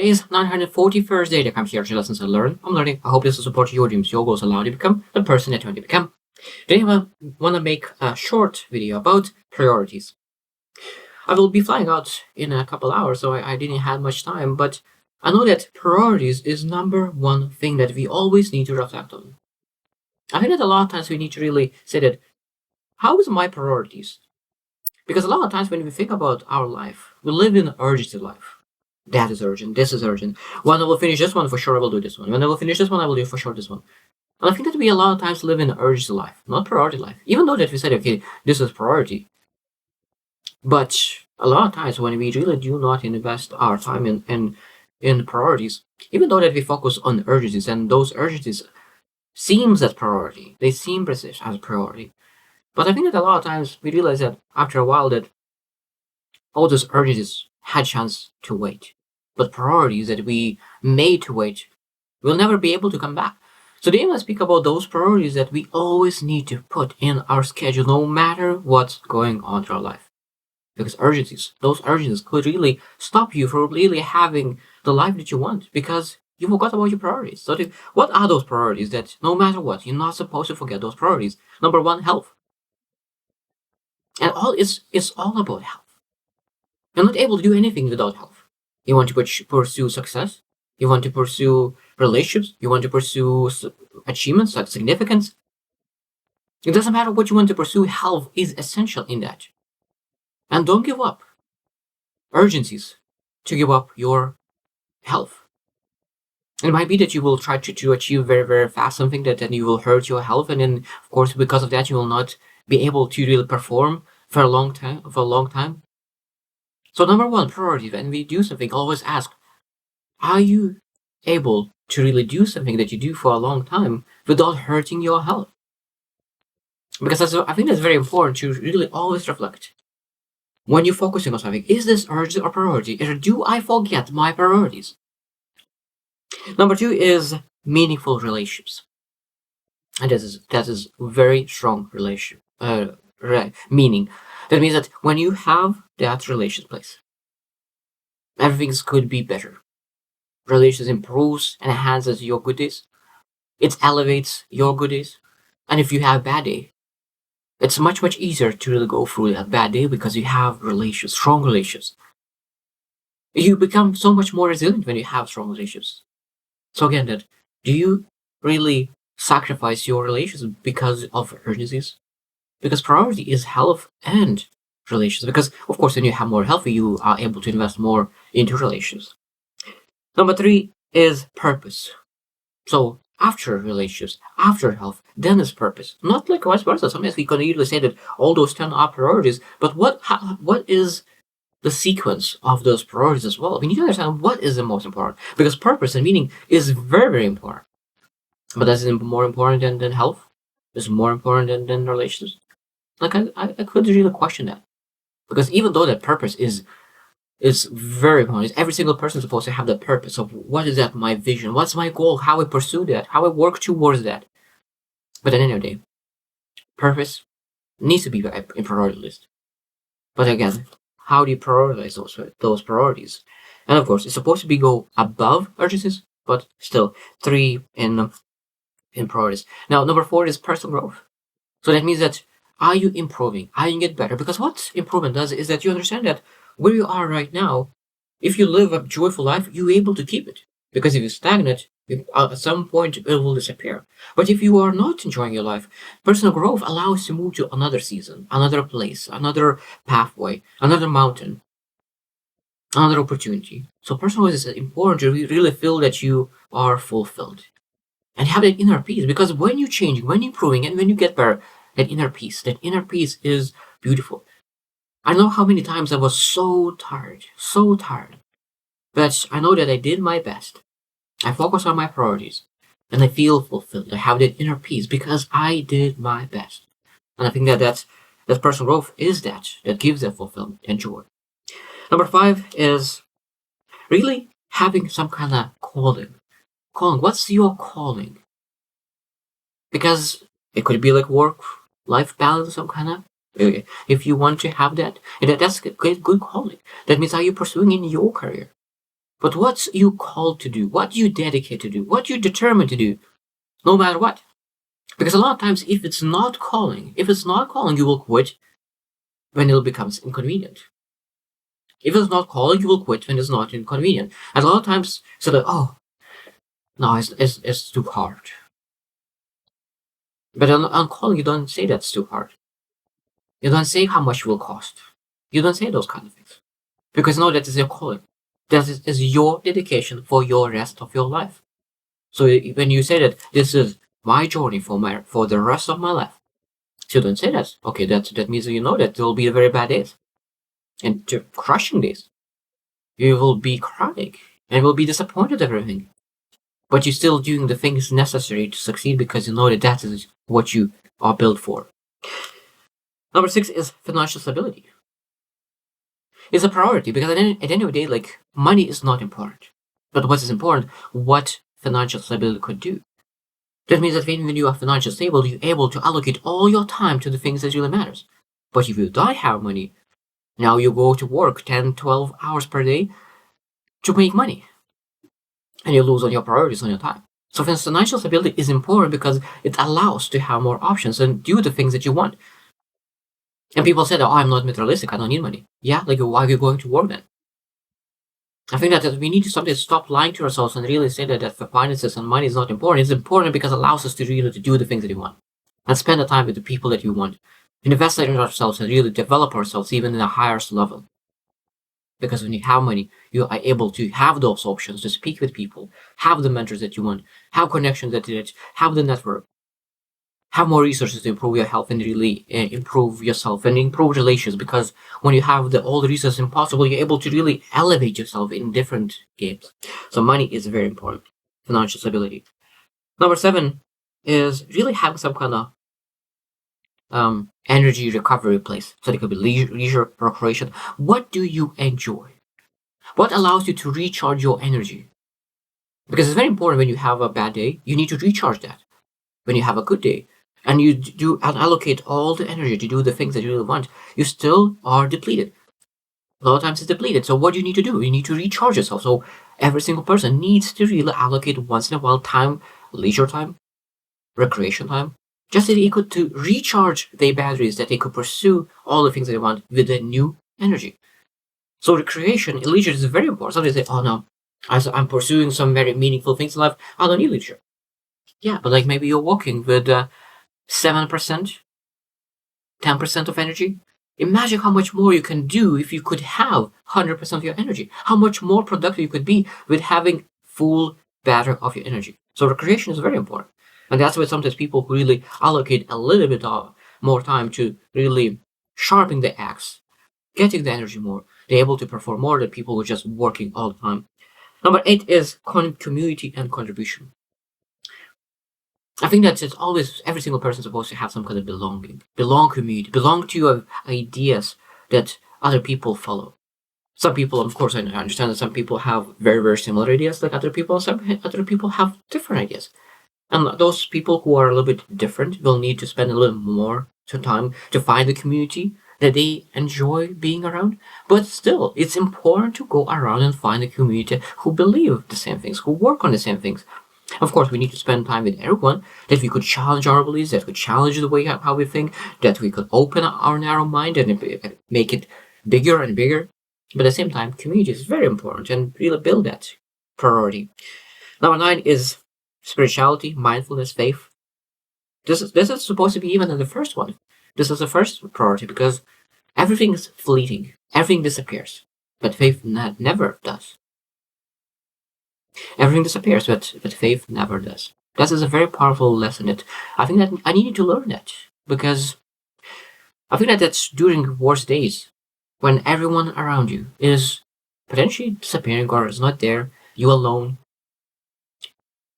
is 941st day that I'm here to lessons and learn. I'm learning. I hope this will support your dreams, your goals, allow you to become the person that you want to become. Today I want to make a short video about priorities. I will be flying out in a couple hours, so I didn't have much time, but I know that priorities is number one thing that we always need to reflect on. I think that a lot of times we need to really say that, how is my priorities? Because a lot of times when we think about our life, we live in an urgency life. That is urgent, this is urgent. When I will finish this one, for sure I will do this one. When I will finish this one, I will do for sure this one. And I think that we a lot of times live in an urgency life, not priority life. Even though that we said, okay, this is priority. But a lot of times when we really do not invest our time in priorities, even though that we focus on urgencies, and those urgencies seems as priority, they seem as a priority. But I think that a lot of times we realize that after a while that all those urgencies had chance to wait. But priorities that we made to wait will never be able to come back. So today I speak about those priorities that we always need to put in our schedule no matter what's going on in our life. Because those urgencies could really stop you from really having the life that you want because you forgot about your priorities. So what are those priorities that no matter what, you're not supposed to forget those priorities? Number one, health. And it's all about health. You're not able to do anything without health. You want to pursue success. You want to pursue relationships. You want to pursue achievements like significance. It doesn't matter what you want to pursue. Health is essential in that. And don't give up urgencies to give up your health. It might be that you will try to achieve very, very fast something that then you will hurt your health. And then, of course, because of that, you will not be able to really perform for a long time. So number one priority, when we do something, always ask, are you able to really do something that you do for a long time without hurting your health? Because I think that's very important to really always reflect. When you're focusing on something, is this urgent or priority? Or do I forget my priorities? Number two is meaningful relationships. And that is very strong relationship meaning. That means that when you have that relationship place, everything could be better. Relations improves and enhances your good days. It elevates your good days. And if you have a bad day, it's much, much easier to really go through that bad day because you have relations, strong relations. You become so much more resilient when you have strong relationships. So again, do you really sacrifice your relations because of urgencies? Because priority is health and relations. Because of course, when you have more health, you are able to invest more into relations. Number three is purpose. So after relationships, after health, then is purpose. Not like vice versa. Sometimes we can easily say that all those 10 are priorities, but what is the sequence of those priorities as well? We need to understand what is the most important. Because purpose and meaning is very, very important. But is it more important than health? Is it more important than relationships? Like I could really question that. Because even though that purpose is very important, every single person is supposed to have that purpose of what is that my vision, what's my goal, how I pursue that, how I work towards that. But at the end of the day, purpose needs to be in priority list. But again, how do you prioritize those priorities? And of course, it's supposed to be go above urgencies, but still three in priorities. Now, number four is personal growth. So that means that are you improving? Are you get better? Because what improvement does is that you understand that where you are right now, if you live a joyful life, you're able to keep it. Because if you stagnate, at some point it will disappear. But if you are not enjoying your life, personal growth allows you to move to another season, another place, another pathway, another mountain, another opportunity. So personal growth is important to really feel that you are fulfilled and have that inner peace. Because when you're changing, when you're improving, and when you get better, that inner peace is beautiful. I know how many times I was so tired, but I know that I did my best. I focus on my priorities, and I feel fulfilled. I have that inner peace because I did my best. And I think that personal growth is that gives that fulfillment and joy. Number five is really having some kind of calling. What's your calling? Because it could be like work-life balance, some kind of. If you want to have that, and that's good calling. That means, are you pursuing in your career? but what's you called to do, what you dedicate to do, what you determined to do, no matter what. Because a lot of times, if it's not calling, you will quit when it becomes inconvenient. If it's not calling, you will quit when it's not inconvenient. And a lot of times, so that, oh, no, it's too hard. But on calling, you don't say that's too hard. You don't say how much it will cost. You don't say those kind of things. Because no, that is your calling. That is your dedication for your rest of your life. So when you say that this is my journey for the rest of my life, so you don't say that. Okay, that means you know that there will be very bad days and crushing days. You will be crying and will be disappointed at everything. But you're still doing the things necessary to succeed because you know that that is what you are built for. Number 6 is financial stability. It's a priority because at the end of the day, like, money is not important. But what is important, what financial stability could do. That means that when you are financially stable, you're able to allocate all your time to the things that really matters. But if you don't have money, now you go to work 10, 12 hours per day to make money. And you lose on your priorities on your time. So financial stability is important because it allows to have more options and do the things that you want. And people say that, oh, I'm not materialistic, I don't need money. Yeah, like, why are you going to work then? I think that we need to sometimes stop lying to ourselves and really say that finances and money is not important. It's important because it allows us to really to do the things that we want. And spend the time with the people that we want. Invest in ourselves and really develop ourselves even in a higher level. Because when you have money, you are able to have those options to speak with people, have the mentors that you want, have connections that you have the network, have more resources to improve your health and really improve yourself and improve relations. Because when you have all the resources possible, you're able to really elevate yourself in different games. So money is very important. Financial stability. Number 7 is really having some kind of energy recovery place. So it could be leisure, recreation. What do you enjoy? What allows you to recharge your energy? Because it's very important when you have a bad day, you need to recharge that. When you have a good day, and you do allocate all the energy to do the things that you really want, you still are depleted. A lot of times it's depleted. So what do you need to do? You need to recharge yourself. So every single person needs to really allocate once in a while time, leisure time, recreation time, just so they could to recharge their batteries, that they could pursue all the things that they want with a new energy. So recreation and leisure is very important. Some say, oh no, I'm pursuing some very meaningful things in life, I don't need leisure. Yeah, but like maybe you're walking with 7%, 10% of energy. Imagine how much more you can do if you could have 100% of your energy. How much more productive you could be with having full battery of your energy. So recreation is very important. And that's why sometimes people who really allocate a little bit more time to really sharpen the axe, getting the energy more, they're able to perform more than people who are just working all the time. Number 8 is community and contribution. I think that it's always every single person is supposed to have some kind of belong community, belong to ideas that other people follow. Some people, of course, I understand that some people have very, very similar ideas like other people. Some other people have different ideas. And those people who are a little bit different will need to spend a little more time to find the community that they enjoy being around. But still, it's important to go around and find a community who believe the same things, who work on the same things. Of course, we need to spend time with everyone, that we could challenge our beliefs, that we could challenge the way how we think, that we could open our narrow mind and make it bigger and bigger. But at the same time, community is very important and really build that priority. Number 9 is spirituality, mindfulness, faith. This is supposed to be even in the first one. This is the first priority because everything is fleeting. Everything disappears. But faith never does. Everything disappears, but faith never does. That is a very powerful lesson that I think that I needed to learn that because I think that that's during worst days when everyone around you is potentially disappearing or is not there, you alone.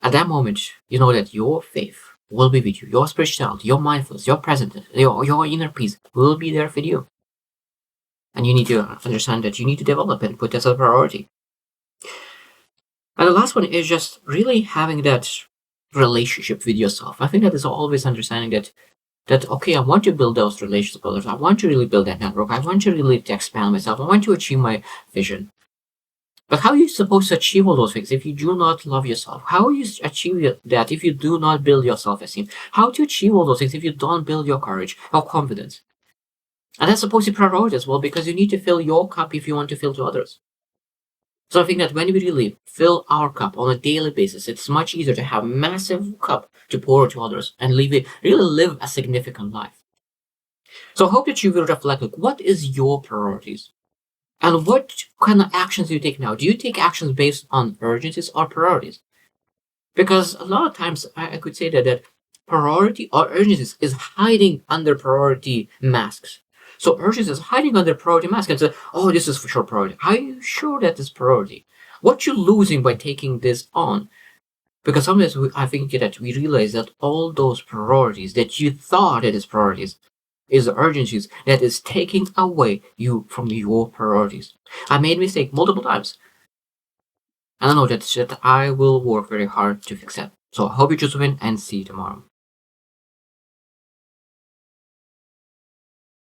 At that moment, you know that your faith will be with you, your spirituality, your mindfulness, your presence, your inner peace will be there for you. And you need to understand that you need to develop and put that as a priority. And the last one is just really having that relationship with yourself. I think that is always understanding that okay, I want to build those relationships with others. I want to really build that network. I want to really expand myself. I want to achieve my vision. But how are you supposed to achieve all those things if you do not love yourself? How are you achieve that if you do not build your self-esteem? How do you achieve all those things if you don't build your courage, your confidence? And that's supposed to be priority as well, because you need to fill your cup if you want to fill to others. So I think that when we really fill our cup on a daily basis, it's much easier to have massive cup to pour to others and really live a significant life. So I hope that you will reflect, like, what is your priorities? And what kind of actions do you take now? Do you take actions based on urgencies or priorities? Because a lot of times I could say that priority or urgencies is hiding under priority masks. So urgency is hiding under priority mask and say, oh, this is for sure priority. Are you sure that is priority? What you losing by taking this on? Because sometimes I think that we realize that all those priorities that you thought it is priorities is urgencies that is taking away you from your priorities. I made mistake multiple times. And I know that I will work very hard to fix that. So I hope you choose to win and see you tomorrow.